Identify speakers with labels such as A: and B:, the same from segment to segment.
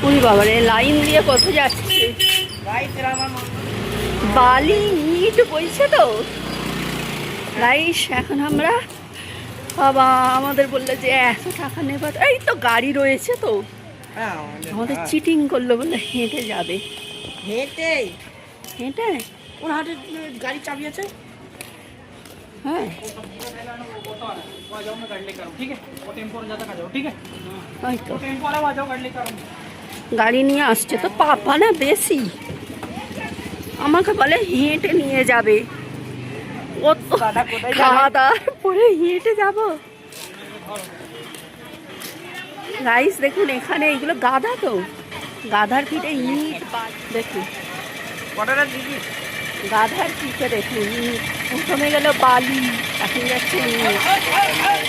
A: ওই বাবারে লাইন দিয়ে কত যাচ্ছে, বালি ইট বইছে তো রাইস। এখন আমরা বাবা আমাদের বললো যে এত টাকা নেবা, এই তো গাড়ি রয়েছে তো, আমাদের চিটিং করলো বলে হেঁটে যাবে।
B: হেঁটে
A: হেঁটে
B: ওর হাতে গাড়ি চাবি আছে।
A: হ্যাঁ ওই তো গাড়ি নিয়ে আসছে তো, পাপা না বেশি আমাকে বলে হেঁটে নিয়ে যাবে, ও তো খাওয়া দাওয়ার পরে হেঁটে যাব। রাইস দেখুন এখানে এইগুলো গাধা তো, গাধার পিঠে ইট দেখুন, গাধার পিঠে দেখুন ইট, প্রথমে গেল বালি, এখন যাচ্ছে ইট। হ্যাঁ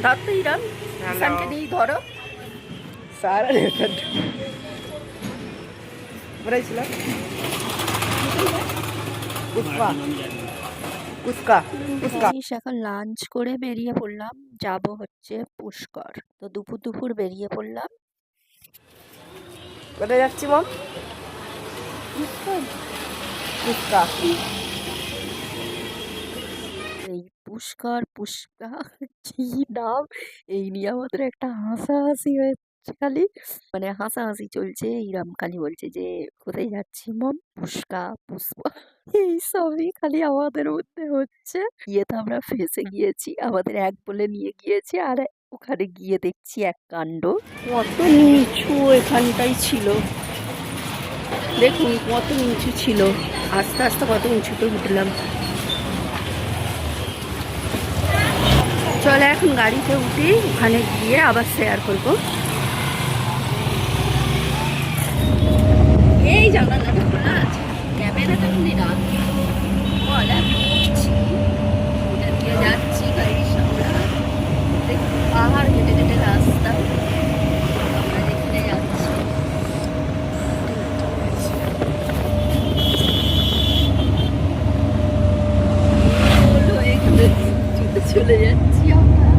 A: ধর তো ইরাম, ঈশানকে নিয়ে ধরো। এখন লাঞ্চ করে বেরিয়ে পড়লাম, যাব হচ্ছে পুষ্কর। তো দুপুর বেরিয়ে পড়লাম।
B: কোথায় যাচ্ছি মম? পুষ্কা।
A: এই পুষ্কর পুষ্কা কি নাম, এই নিয়ে আমাদের একটা হাসাহাসি হয়েছে খালি, মানে হাসাহাসি চলছে। ইরাম খালি বলছে যে কোথায় যাচ্ছি মম, পুষ্কা পুষ্পা, এই সবই খালি আমাদের মধ্যে হচ্ছে। গিয়ে তো আমরা ফেঁসে গিয়েছি, আমাদের এক বলে নিয়ে গিয়েছে, আর ওখানে গিয়ে দেখছি এক কাণ্ড। কত নিচু এখানটাই ছিল, দেখুন কত নিচু ছিল, আস্তে আস্তে কত উঁচুতে উঠলাম। চলে এখন গাড়িতে উঠি, ওখানে গিয়ে আবার শেয়ার করবো। এই জানালাটা খোলা আছে, ক্যামেরাটা খুলি না, বল আমি উঠছি, এটা দিয়ে যাচ্ছি গাড়ির সামনে, পাহাড় কেটে কেটে রাস্তা, আমরা যেখানে যাচ্ছি এখানে চলে যাচ্ছি আমরা।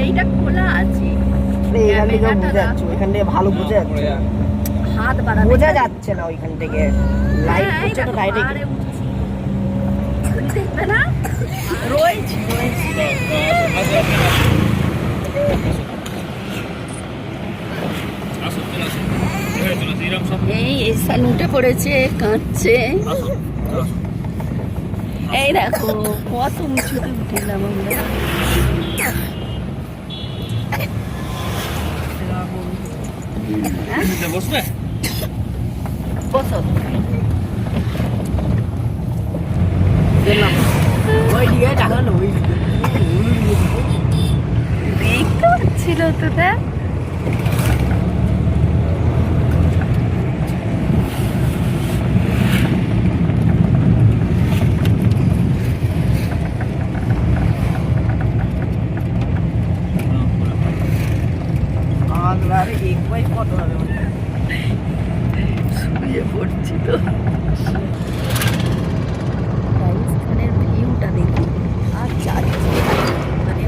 A: এইটা খোলা আছে,
B: ওইখান থেকে ভালো বোঝা যাচ্ছে,
A: হাত বাড়ানো
B: বোঝা যাচ্ছে না ওইখান থেকে, লাইট হচ্ছে তো লাইটে
A: দেখবে না রয়েছে। এই এসান উঠে পড়েছে, কাঁদছে। এই দেখো কত উঁচুতে উঠেলাম আমরা।
C: বসবে
A: বসো, দেখতে পাচ্ছিল তোটা। শুয়ে পড়ছি তো, রাজস্থানের ভিউটা দেখি, আর যাচ্ছি মানে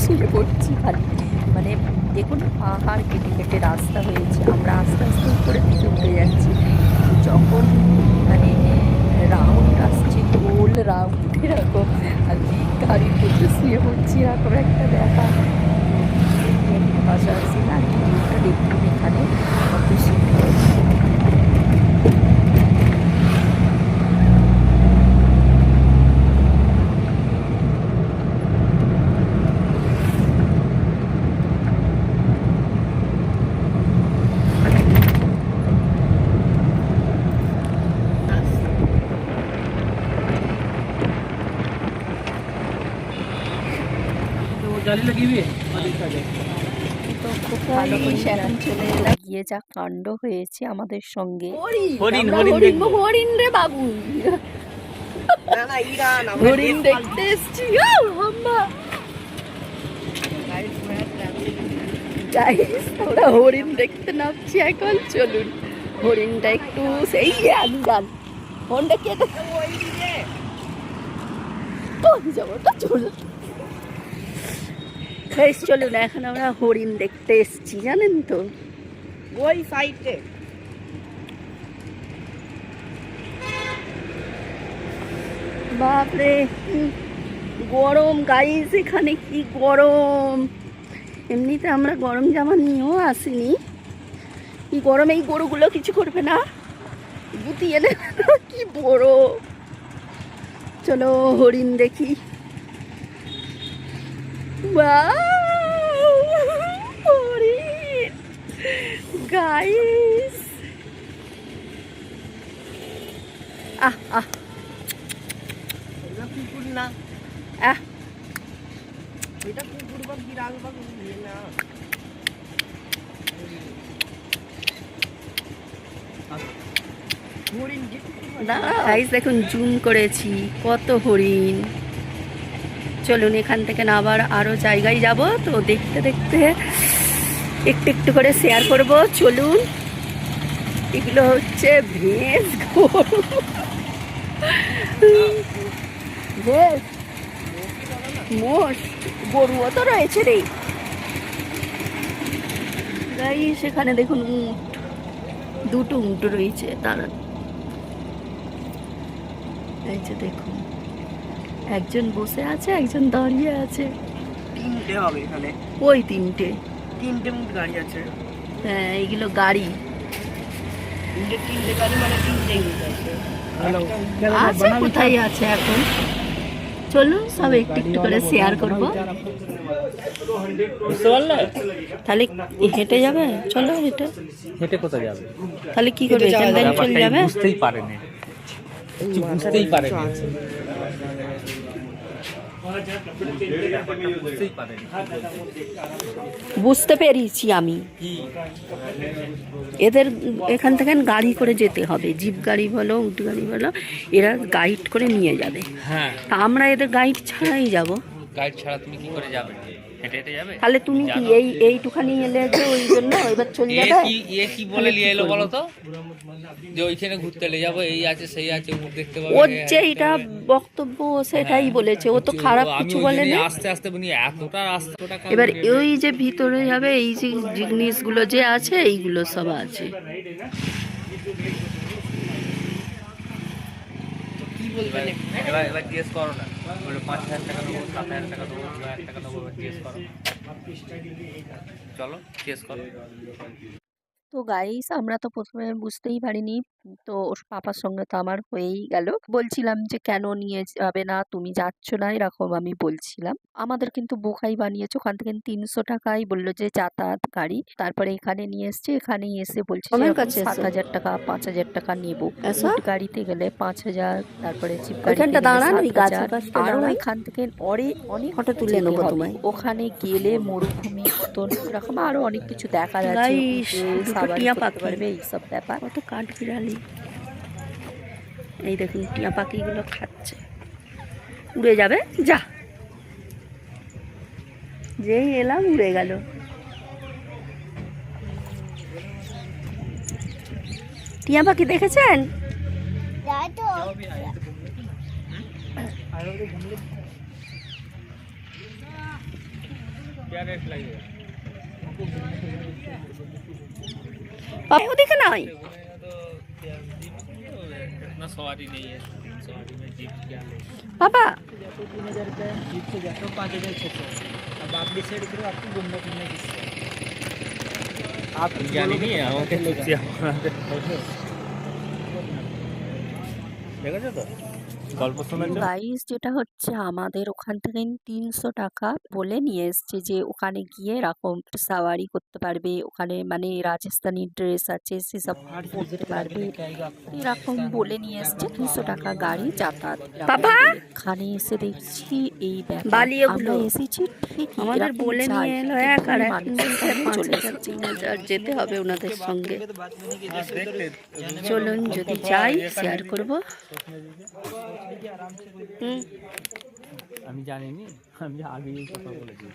A: শুয়ে পড়ছি খালি। মানে দেখুন পাহাড় কেটে কেটে রাস্তা হয়েছে, আমরা আস্তে আস্তে উপরে দিকে উঠে যাচ্ছি। যখন মানে রাউন্ড আসছে, গোল রাউন্ড এরকম, আর গাড়ির মধ্যে শুয়ে পড়ছি, এরকম একটা দেখা। ভাষা আসছি না, ভিউটা দেখুন এখানে কত সুন্দর।
C: जाली लगी हुई है
A: তো খুব ভালো করে এখন চলে গিয়ে যা কাণ্ড হয়েছে আমাদের সঙ্গে।
C: হরিণ,
A: আমরা
C: হরিণ দেখবো।
A: হরিণ রে বাবু,
B: না না ইরান
A: হরিণ দেখতে এসছি। গাইস আমরা হরিণ দেখতে নামছি এখন, চলুন হরিণটা একটু সেই গান হরিণটা কে যাবো তো চলুন। গাইস চলুন, এখন আমরা হরিণ দেখতে এসছি জানেন তো।
B: ওই সাইডে
A: বাপরে গরম গাইস, এখানে কি গরম। এমনিতে আমরা গরম জামা নিয়েও আসিনি, কি গরম। এই গরুগুলো কিছু করবে না, গুতিয়ে নেবে না, কি বড়। চলো হরিণ দেখি। Wow! হরিণ গাইস, আহ আহ
B: এটা কুকুর না,
A: আহ
B: এটা কুকুর বা বিড়াল বা ইয়ে না। হরিণ যে
A: গাইস দেখুন জুম করেছি কত হরিণ। চলুন এখান থেকে না আবার আরো জায়গায় যাব, তো দেখতে দেখতে একটু একটু করে শেয়ার করব। চলুন, এগুলো হচ্ছে ভেজ গরু, ভেজ মোষ, গরুও তো রয়েছে রে গাইস। এখানে দেখুন উট, দুটো উট রয়েছে, তারা এই যে দেখুন, একজন বসে আছে, একজন দাঁড়িয়ে আছে।
B: তিনটে হবে এখানে,
A: ওই তিনটে,
B: তিনটে মুখ গাড়ি আছে।
A: হ্যাঁ এইগুলো গাড়ি
B: তিনটে গাড়ি মানে তিনটে মুখ আছে।
A: আছে, কোথায় আছে এখন। চলুন সব একটু একটু করে শেয়ার করব,
C: বুঝতে পারলে?
A: তাহলে হেঁটে যাবে। চলো হেঁটে,
C: হেঁটে কোথায় যাবে?
A: তাহলে কি করবে, এখান থেকে চলে যাবে।
C: বুঝতেই পারেনি, কিছু বুঝতেই পারেনি, বুঝতেই পারেনি।
A: বুঝতে পেরেছি আমি,
C: কি
A: এদের এখান থেকে গাড়ি করে যেতে হবে, জিপ গাড়ি বলো উট গাড়ি বলো, এরা গাইড করে নিয়ে যাবে।
C: হ্যাঁ,
A: তা আমরা এদের গাইড ছাড়াই যাব।
C: গাইড ছাড়া তুমি কি করে যাবে? হেঁটে হেঁটে যাবে?
A: তাহলে তুমি কি এইটুখানি এলে যে ওই জন্য এবার চলে যাবে।
C: এ কি বলে নিয়ে এলো বলো তো, যে ওইখানে ঘুরতে নিয়ে যাবো, এই আছে সেই আছে, উঠ দেখতে পাবে।
A: ওর যে এটা বক্তব্য সেটাই বলেছে, ও তো খারাপ কিছু বলেনি।
C: আস্তে আস্তে বলি এতটা রাস্তাটা।
A: এবার ওই যে ভিতরে যাবে, এই যে জিনিসগুলো যে আছে এইগুলো সব আছে।
B: কি বলবেন?
C: এবার জিজ্ঞেস করো না, বলে 5,000 টাকা দেবো, 7,000 টাকা দেবো, 2,000 টাকা দেবো, জিজ্ঞেস করো। চলো জিজ্ঞেস করো।
A: তো গাইস আমরা তো প্রথমে বুঝতেই পারিনি, তো ওর পাপার সঙ্গে তো আমার হয়েই গেল। বলছিলাম যে কেন নিয়ে যাবে না, তুমি যাচ্ছ না, এরকম আমি বলছিলাম। আমাদের কিন্তু বোকাই বানিয়েছে, ওখান থেকে 300 টাকাই বললো যে যাতায়াত গাড়ি। তারপরে এখানে নিয়ে এসছে, এখানেই এসে বলছে
B: আমার কাছে
A: 7,000 টাকা 5,000 টাকা নেবো।
B: আচ্ছা।
A: উট গাড়িতে গেলে 5,000, তারপরে জিপ
B: ওইখানটা দাঁড়ান, ওই গাছের
A: 7,000,
B: পাশটা
A: আরো
B: দাঁড়ান।
A: এখান থেকে অনেক
B: ফটো তুলে
A: যেতে
B: নেবো
A: হবে।
B: তোমায়।
A: ওখানে গেলে মরুভূমি মতন এরকম আরো অনেক কিছু দেখা যাচ্ছে,
B: গাইস,
A: উটে
B: দুটো
A: সাবারি
B: টিয়া
A: করতে
B: পাখি।
A: পারবে, এইসব ব্যাপার। কত কাঠ বিড়ালি, এই দেখুন টিয়া পাখিগুলো খাচ্ছে, উড়ে যাবে। যা, যেই এলাম উড়ে গেল। টিয়া পাখি দেখেছেন? ওদিকে নয়,
C: इतना सवारी नहीं है, सवारी में जीप क्या ले।
A: বাবা
D: 3,000 रुपये जीप से जाते हो 5,600। अब आप डिसाइड करो आपको घूमना फिरना किससे।
C: आप ज्ञानी नहीं है, আমাকে লুচিয়া দেখেছো তো
E: গল্প শোনাচ্ছ?
A: গাইস যেটা হচ্ছে আমাদের ওখান থেকে 300 টাকা বলে নিয়ে এসছে যে ওখানে গিয়ে এরকম সাওয়ারি করতে পারবে, ওখানে মানে রাজস্থানি ড্রেস আছে সেসব পরতে পারবে, এরকম বলে নিয়ে এসছে 300 টাকা গাড়ি যাতায়াত।
B: বাবা!
A: এখানে এসে দেখছি এই ব্যাপার।
B: বালি
A: আমরা
B: ওগুলো
A: এসেছি ঠিক
B: আমাদের বলে নিয়ে এলো এক আর এক
A: চলে এসেছি।
B: আর যেতে হবে ওনাদের সঙ্গে। চলুন যদি যাই শেয়ার করব।
E: আমি জানিনি, আমি আগেই কথা বলেছি।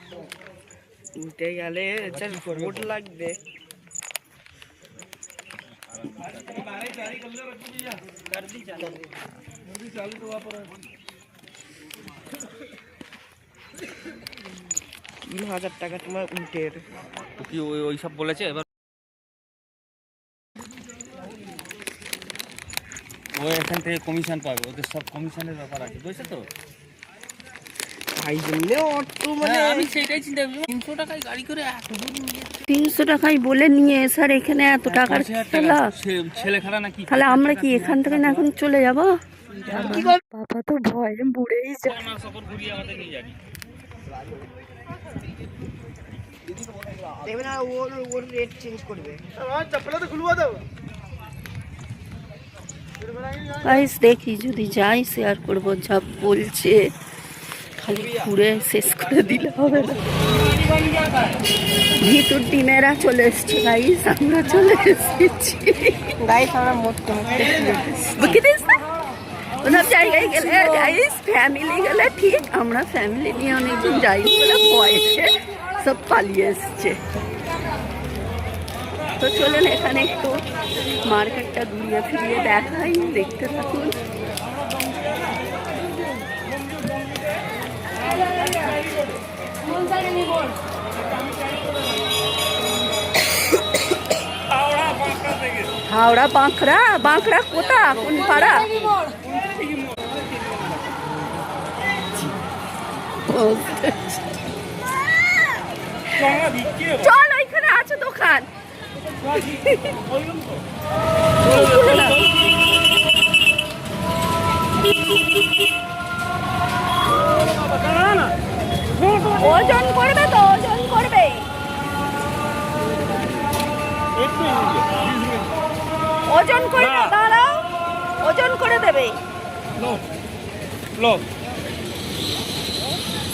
B: উঠে গেলে ভোট লাগবে। $3,000 তোমার উঠের।
C: তো কি ওই সব বলেছে এবার? ও এখান থেকে কমিশন পাবে, ওদের সব কমিশনের ব্যাপার আছে, বুঝছো তো?
B: তাই জন্য অটো মানে
C: হ্যাঁ, আমি সেটাই চিন্তা করছি, 300 টাকায় গাড়ি করে এত দূর নিয়ে যাচ্ছে।
B: 300 টাকায় বলে নিয়ে এসার এখানে এত টাকার
C: 50,000
B: খেলা।
C: ছেলে খেলা নাকি?
B: তাহলে আমরা কি এখান থেকে না এখন চলে যাব?
A: বাবা তো ভয়ে বুড়েই যায়।
C: সফর ঘুরিয়ে আমাদের নিয়ে যাবি।
B: দেখবে না ওর রেট চেঞ্জ করবে। গাইস দেখি যদি যাই শেয়ার করব, যা বলছে খালি ঘুরে শেষ করে দিলে হবে না। ভিতর টিমেরা চলে এসছে গাইস, আমরা চলে এসেছি গাইস। আমরা বুঝতে ওসব জায়গায় গেলে গাইস ফ্যামিলি গেলে ঠিক, আমরা ফ্যামিলি নিয়ে অনেকজন যাই বলে বয়সে সব পালিয়ে এসছে। তো চলেন এখানে একটু মার্কেটটা ঘুরিয়ে ফিরিয়ে দেখাই, দেখতে থাকুন। হাওড়া বাঁকড়া, বাঁকড়া কোথা কোন পাড়া? চল ওইখানে আছে দোকান। ওজন করবে তো, ওজন করবে। ওজন করে দাঁড়াও, ওজন করে দেবে।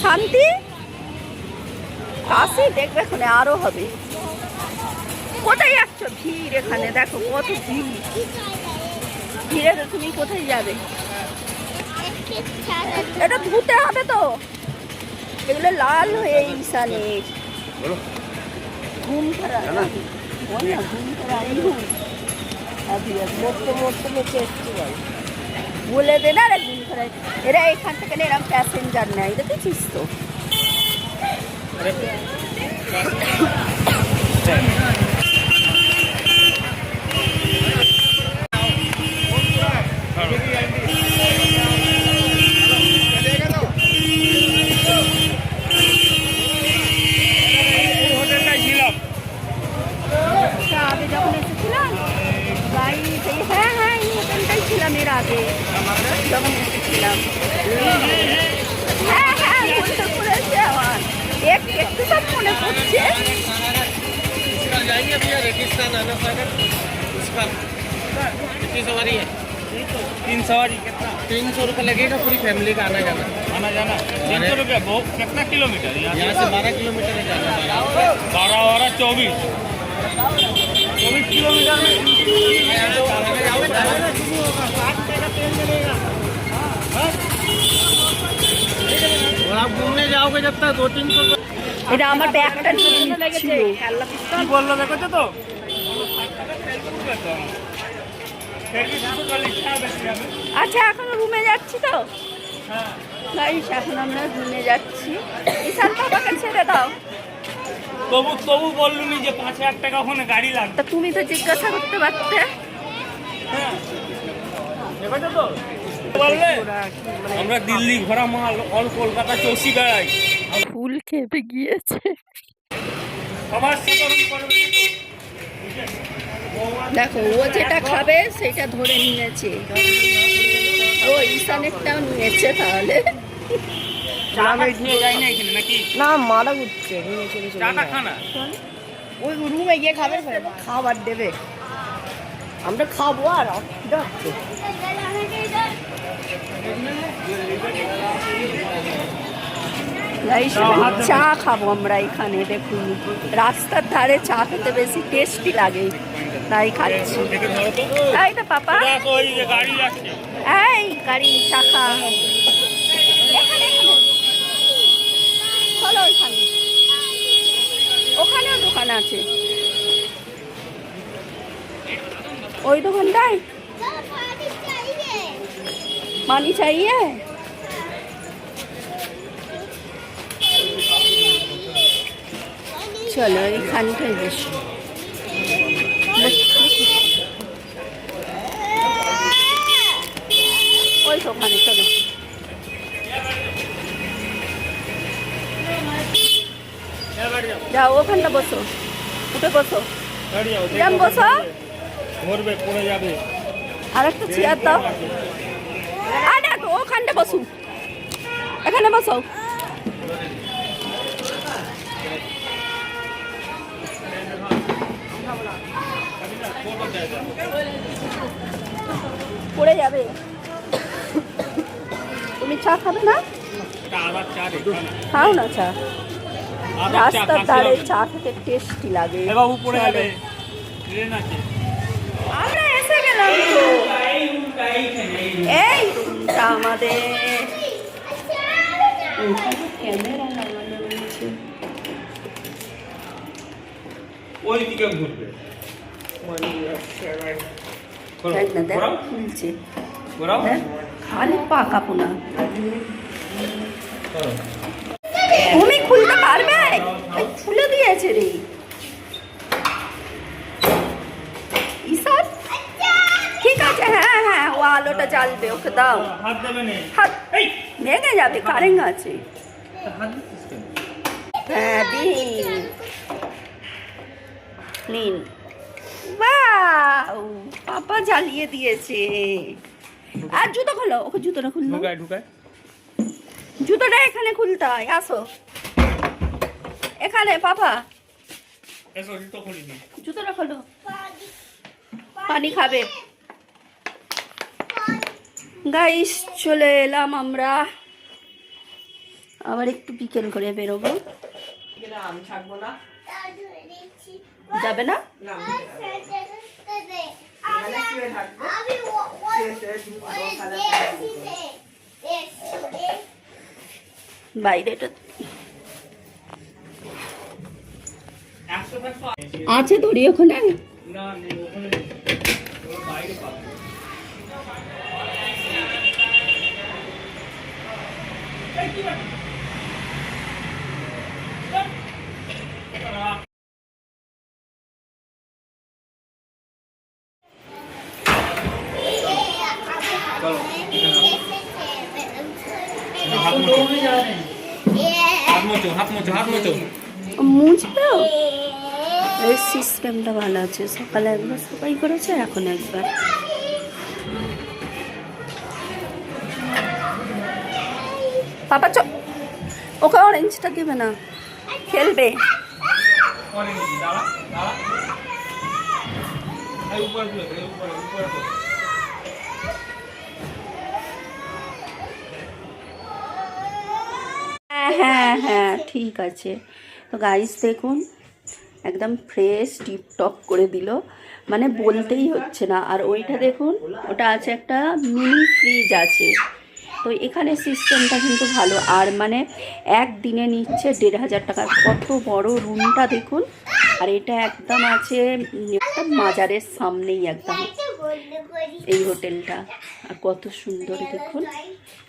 B: শান্তি কাশি দেখবে এখানে আরো হবে। কোথায় যাচ্ছ? ভিড় এখানে দেখো কত ভিড়। ভিড়ে তুমি কোথায় যাবে? এটা ধুতে হবে তো, এগুলো লাল হয়ে ঈশানে ঘুম করা ঘুম করা বলে দে না রে ঘুম করায়। এরা এখান থেকে এরকম প্যাসেঞ্জার নেয়, দেখেছিস তো? আগে যখন এসেছিলাম হ্যাঁ হ্যাঁ এই হোটেলটাই ছিলাম এর আগে যখন এসেছিলাম। হ্যাঁ হ্যাঁ মনে পড়েছে আমার, একটু সব মনে পড়ছে।
C: तीन सवारी कितना? 300 रुपये लगेगा पूरी फैमिली का आना जाना। 300 रुपया कितना किलोमीटर? यहाँ से 12 किलोमीटर है जाना। 12 और 24 किलोमीटर में और आप घूमने जाओगे जब तक 200-300
B: এটা আমার ব্যাগটা নিয়ে নিচ্ছিল।
C: কি বললো দেখো তো?
B: আচ্ছা এখন রুমে যাচ্ছি তো গাইস, এখন আমরা রুমে যাচ্ছি। ঈশান বাবাকে ছেড়ে দাও।
C: তবু বললুনি যে 5,000 টাকা ওখানে গাড়ি লাগবে।
B: তা তুমি তো জিজ্ঞাসা করতে পারতে।
C: দেখো তো বললে আমরা দিল্লি ঘোরা মাল অল কলকাতা চৌষি বেড়াই।
A: ফুল খেপে গিয়েছে।
C: সবার সাথে করবে
B: দেখো ও যেটা খাবে সেটা ধরে নিয়েছে। ও ঈশানেরটাও নিয়েছে তাহলে।
C: নিয়ে যাই না এখানে নাকি
D: না মারা ঘুরছে রুমে চলে চলে
C: চাটা খানা
D: ওই রুমে গিয়ে খাবে খাবার দেবে আমরা খাবো আর অসুবিধা হচ্ছে
B: গাইস, চা খাবো আমরা এখানে। দেখুন রাস্তার ধারে চা খেতে বেশি টেস্টি লাগে, তাই খাচ্ছি।
C: দেখে ধরো তো
B: তাই তো পাপা,
C: দেখো ওই যে গাড়ি যাচ্ছে
B: এই গাড়ি চাকা এখানে চলো ওইখানে, ওখানেও দোকান আছে। ওই দোকানটায় পানি চাইয়ে চলো এখানটায় বসো। ওই তো ওখানে চলো। যাও ওখানটা বসো, উঠে বসো,
C: গাড়ি যাও
B: জাম বসো।
C: ধরবে পড়ে যাবে
B: আর একটা চেয়ার দাও। আর না তো ওখানটা বসু, এখানে বসো। পড়ে যাবে। তুমি চা খাবে না?
C: আদার চা রে
B: খাও না চা।
C: আদার চা
B: রাস্তার ধারে চা খেতে টেস্টি লাগে।
C: এ বাবু পড়ে যাবে ট্রেন আছে
B: আমরা এসে গেলাম তো। এই রুমটা আমাদের। ক্যামেরা লাগানো রয়েছে।
C: ওই দিকে ঘুরবে
B: দেখ না, দেখ খুলছে।
C: ঘোরাও
B: দেখ, খালি পা কাঁপো না। তুমি খুলতে পারবে? এই খুলে দিয়েছে রে ঈশান। ঠিক আছে, হ্যাঁ হ্যাঁ, ও আলোটা জ্বালবে, ওকে দাও।
C: হাত দেবে না
B: হাত
C: এই
B: ভেঙে যাবে, কারেন্ট আছে।
C: হাত দিচ্ছিস কেন
B: হ্যাঁ দিন, নিন। বাহ, পাপা জ্বালিয়ে দিয়েছে। আর জুতো খোলো, ওকে জুতোটা খুললো।
C: ঢুকায় ঢুকায়
B: জুতোটা এখানে খুলতে হয়। আসো এখানে পাপা,
C: এসো জুতো খুলিনি
B: জুতোটা খোলো। পানি খাবে? গাইস চলে এলাম আমরা, আবার একটু বিকেল করে বেরোবো।
D: আমি থাকবো না
B: যাবে না? বাইরেটা আছে দড়ি ওখানে।
C: না নেই ওখানে বাইরে পাবো চলো হাত মোচো হাত মোচো হাত মোচো
B: মুছবে। এই সিস্টেমটা ভালো আছে, সকালে একবার সবাই করেছে, এখন একবার। পাপা চ, ওকে অরেঞ্জটা দেবে না, খেলবে।
C: অরেঞ্জ দাঁড়া দাঁড়া এই উপরে তুলে দে উপরে উপরে তো
B: হ্যাঁ হ্যাঁ হ্যাঁ ঠিক আছে। তো গাইস দেখুন, একদম ফ্রেশ টিপটপ করে দিল, মানে বলতেই হচ্ছে না। আর ওইটা দেখুন, ওটা আছে একটা মিনি ফ্রিজ আছে। তো এখানে সিস্টেমটা কিন্তু ভালো। আর মানে একদিনে নিচ্ছে 1500 টাকা। কত বড় রুমটা দেখুন। আর এটা একদম আছে একটা মাজারের সামনেই একদম এই হোটেলটা। আর কত সুন্দর দেখুন,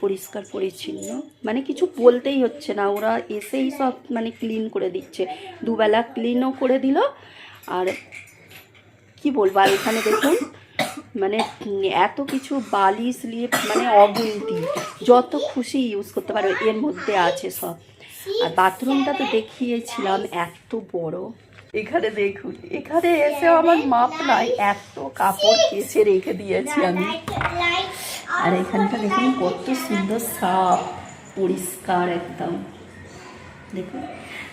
B: পরিষ্কার পরিচ্ছন্ন, মানে কিছু বলতেই হচ্ছে না, ওরা এসেই সব মানে ক্লিন করে দিচ্ছে। দুবেলা ক্লিনও করে দিল। আর কি বলবো, আর এখানে দেখুন মানে এত কিছু বালি স্লিপ, মানে অগুন্তি, যত খুশি ইউজ করতে পারবে এর মধ্যে আছে সব। আর বাথরুমটা তো দেখিয়েছিলাম, এত বড়। এখানে দেখুন, এখানে এসেও আমার মাপ নাই, এত কাপড় কেচে রেখে দিয়েছি আমি।
A: আর এখানটা দেখুন কত সুন্দর সাফ পরিষ্কার একদম, দেখুন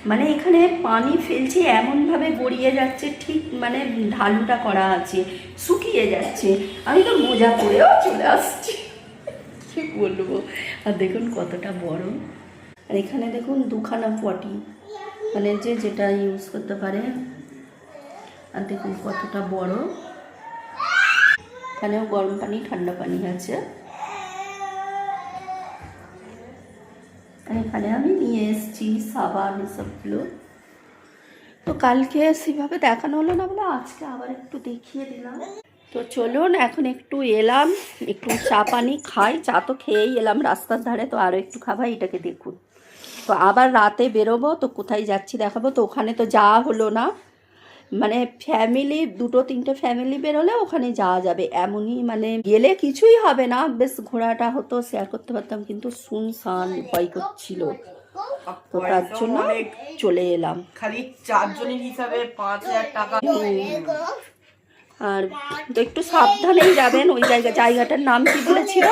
A: মানে এখানে পানি ফেলছে এমনভাবে গড়িয়ে যাচ্ছে, ঠিক মানে ঢালুটা করা আছে, শুকিয়ে যাচ্ছে। আমি তো মোজা পরেও চলে আসছি, ঠিক বলবো। আর দেখুন কতটা বড়। আর এখানে দেখুন দুখানা পটি, মানে যেটা ইউজ করতে পারে। আর দেখুন কতটা বড়, এখানেও গরম পানি ঠান্ডা পানি আছে। আর এখানে আমি নিয়ে এসেছি সাবান এসবগুলো। তো কালকে সেভাবে দেখানো হলো না বলে আজকে আবার একটু দেখিয়ে দিলাম। তো চলুন এখন একটু এলাম, একটু চা পানি খাই। চা তো খেয়েই এলাম রাস্তার ধারে, তো আরও একটু খাবাই। এটাকে দেখুন, তো আবার রাতে বেরোবো, তো কোথায় যাচ্ছি দেখাবো। তো ওখানে তো যাওয়া হলো না, মানে ফ্যামিলি 2-3টে ফ্যামিলি বেরোলে ওখানে যাওয়া যাবে, এমনই মানে গেলে কিছুই হবে না, বেশ ঘোরাটা হতো, শেয়ার করতে পারতাম, কিন্তু শুনশান ভয় করছিল, তো তার জন্য চলে এলাম।
D: খালি 4 জনের হিসাবে 5000 টাকা।
A: আর তো একটু সাবধানেই যাবেন। ওই জায়গাটার নাম কি বলেছিল?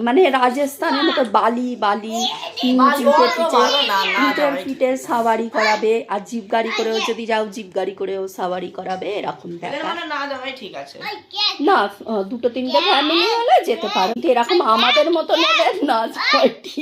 A: মানে রাজস্থানের মতো বালি 3 ফিটের সাওয়ারি করাবে, আর জিপ গাড়ি করেও যদি যাও জিপ গাড়ি করেও সাওয়ারি করাবে, এরকম ব্যাপার।
D: না যাবে ঠিক আছে,
A: না 2-3টে ফ্যামিলি হলে যেতে পারো, এরকম আমাদের মতো নেবে না, ঠিক